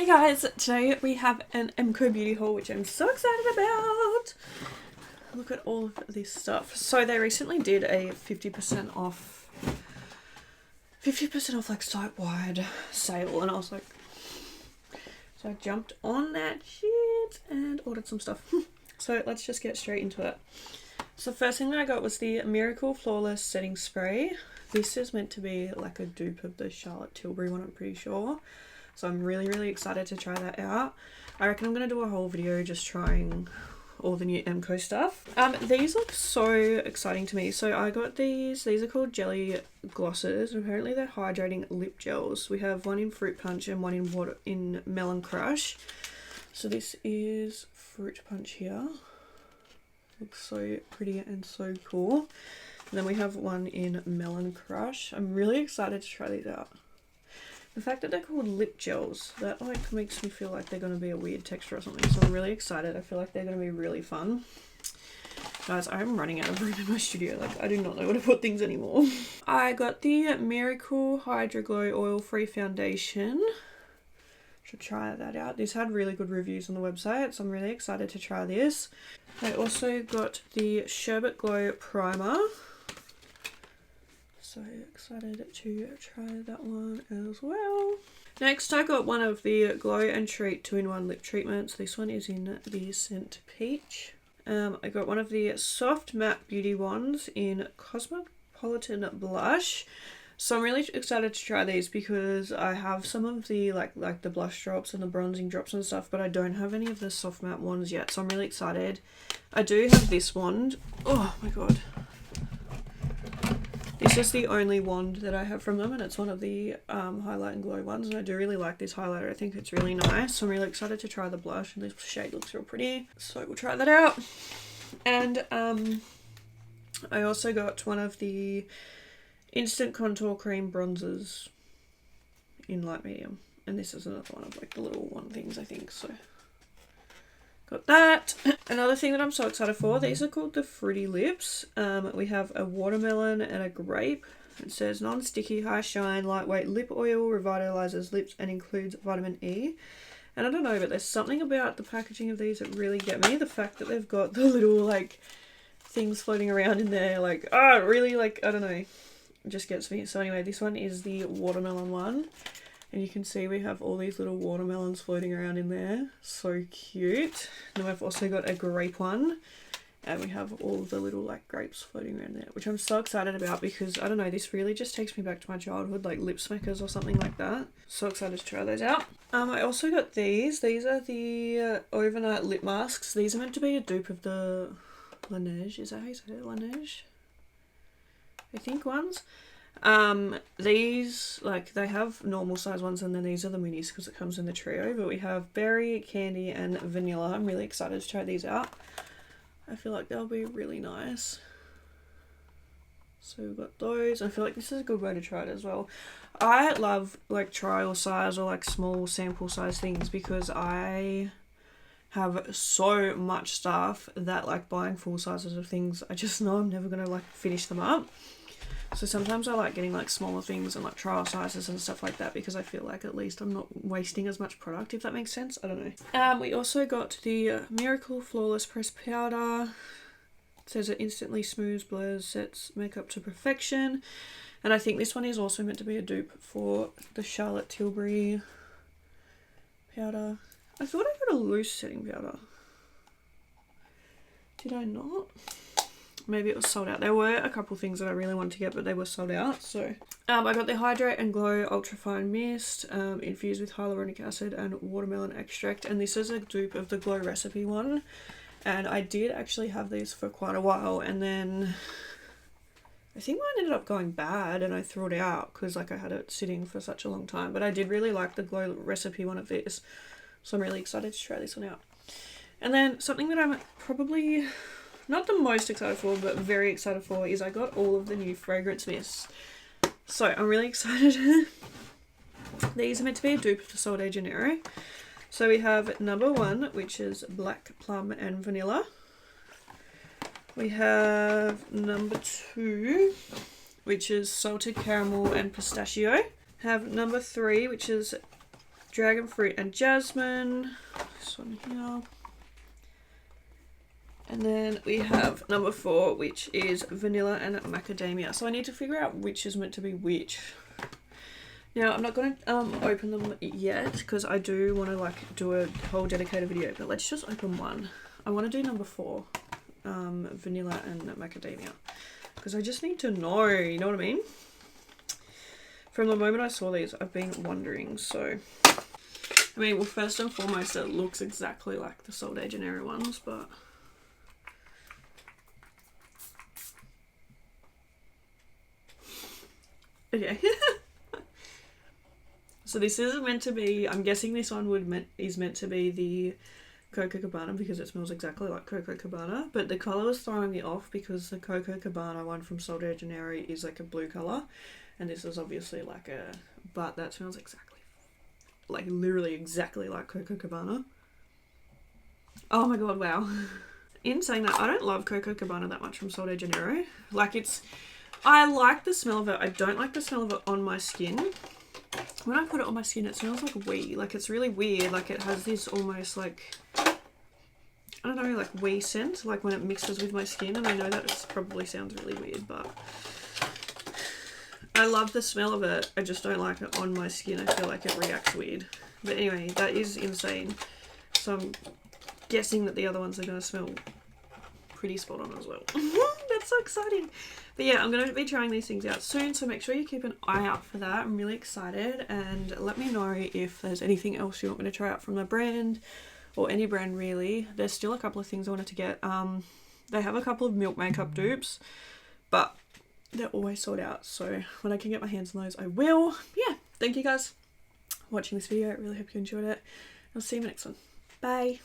Hey guys, today we have an Mcobeauty haul which I'm so excited about. Look at all of this stuff. So they recently did a 50% off like site-wide sale, and I was like, so I jumped on that shit and ordered some stuff. So let's just get straight into it. So the first thing that I got was the Miracle Flawless Setting Spray. This is meant to be like a dupe of the Charlotte Tilbury one, I'm pretty sure. So I'm really excited to try that out. I reckon I'm going to do a whole video just trying all the new Mco stuff. These look so exciting to me. So I got these are called jelly glosses, and apparently they're hydrating lip gels. We have one in Fruit Punch and one in Melon Crush. So this is Fruit Punch here. Looks so pretty and so cool. And then we have one in Melon Crush. I'm really excited to try these out. The fact that they're called lip gels, that like makes me feel like they're going to be a weird texture or something. So I'm really excited. I feel like they're going to be really fun. Guys, I'm running out of room in my studio. Like, I do not know where to put things anymore. I got the Miracle Hydro Glow Oil-Free Foundation. Should try that out. This had really good reviews on the website, so I'm really excited to try this. I also got the Sherbet Glow Primer. So excited to try that one as well. Next, I got one of the Glow and Treat 2-in-1 lip treatments. This one is in the scent Peach. I got one of the Soft Matte Beauty ones in Cosmopolitan Blush. So I'm really excited to try these because I have some of the like the blush drops and the bronzing drops and stuff, but I don't have any of the soft matte ones yet. So I'm really excited. I do have this wand. Oh my god. This is the only wand that I have from them, and it's one of the Highlight and Glow ones, and I do really like this highlighter. I think it's really nice. So I'm really excited to try the blush, and this shade looks real pretty. So we'll try that out. And I also got one of the Instant Contour Cream bronzers in light medium, and this is another one of like the little one things, I think. So got that. Another thing that I'm so excited for, these are called the Fruity Lips. We have a watermelon and a grape. It says non-sticky, high shine, lightweight lip oil, revitalizes lips and includes vitamin E. And I don't know, but there's something about the packaging of these that really get me. The fact that they've got the little like things floating around in there, like, oh, really, like, I don't know, it just gets me. So anyway, this one is the watermelon one. And you can see we have all these little watermelons floating around in there. So cute. And then we've also got a grape one. And we have all the little like grapes floating around there, which I'm so excited about because, I don't know, this really just takes me back to my childhood, like lip smackers or something like that. So excited to try those out. I also got these. These are the overnight lip masks. These are meant to be a dupe of the Laneige. Is that how you say it? Laneige? I think ones. These, like, they have normal size ones, and then these are the minis because it comes in the trio, but we have berry, candy and vanilla. I'm really excited to try these out. I feel like they'll be really nice. So we've got those. I feel like this is a good way to try it as well. I love like trial size or like small sample size things because I have so much stuff that like buying full sizes of things, I just know I'm never gonna like finish them up. So sometimes I like getting like smaller things and like trial sizes and stuff like that because I feel like at least I'm not wasting as much product, if that makes sense. I don't know. We also got the Miracle Flawless Pressed Powder. It says it instantly smooths, blurs, sets makeup to perfection. And I think this one is also meant to be a dupe for the Charlotte Tilbury powder. I thought I got a loose setting powder. Did I not? Maybe it was sold out. There were a couple things that I really wanted to get, but they were sold out. So I got the Hydrate and Glow Ultra Fine Mist, infused with hyaluronic acid and watermelon extract. And this is a dupe of the Glow Recipe one. And I did actually have these for quite a while. And then I think mine ended up going bad and I threw it out because like I had it sitting for such a long time. But I did really like the Glow Recipe one of this. So I'm really excited to try this one out. And then something that I'm probably not the most excited for, but very excited for, is I got all of the new fragrance mists. So I'm really excited. These are meant to be a dupe of the Sol de Janeiro. So we have number 1, which is Black Plum and Vanilla. We have number 2, which is Salted Caramel and Pistachio. Have number 3, which is Dragon fruit and jasmine. This one here. And then we have number 4, which is vanilla and macadamia. So I need to figure out which is meant to be which. Now, I'm not going to open them yet because I do want to like do a whole dedicated video, but let's just open one. I want to do number 4, vanilla and macadamia, because I just need to know, you know what I mean? From the moment I saw these, I've been wondering, so... I mean, well, first and foremost, it looks exactly like the Sol de Janeiro ones, but... Okay. So this is meant to be, I'm guessing this one is meant to be the Coco Cabana because it smells exactly like Coco Cabana, but the colour was throwing me off because the Coco Cabana one from Sol de Janeiro is like a blue colour, and this is obviously like a, but that smells exactly, like literally exactly like Coco Cabana. Oh my god, wow. In saying that, I don't love Coco Cabana that much from Sol de Janeiro. Like I like the smell of it, I don't like the smell of it on my skin. When I put it on my skin, it smells like wee. Like, it's really weird. Like, it has this almost, like, I don't know, like wee scent, like when it mixes with my skin. And I know that it probably sounds really weird, but I love the smell of it. I just don't like it on my skin. I feel like it reacts weird. But anyway, that is insane. So I'm guessing that the other ones are going to smell pretty spot on as well. That's so exciting. But yeah, I'm going to be trying these things out soon, so make sure you keep an eye out for that. I'm really excited, and let me know if there's anything else you want me to try out from the brand, or any brand really. There's still a couple of things I wanted to get. They have a couple of Milk makeup dupes, but they're always sold out, so when I can get my hands on those, I will. Yeah, thank you guys for watching this video. I really hope you enjoyed it. I'll see you in the next one. Bye!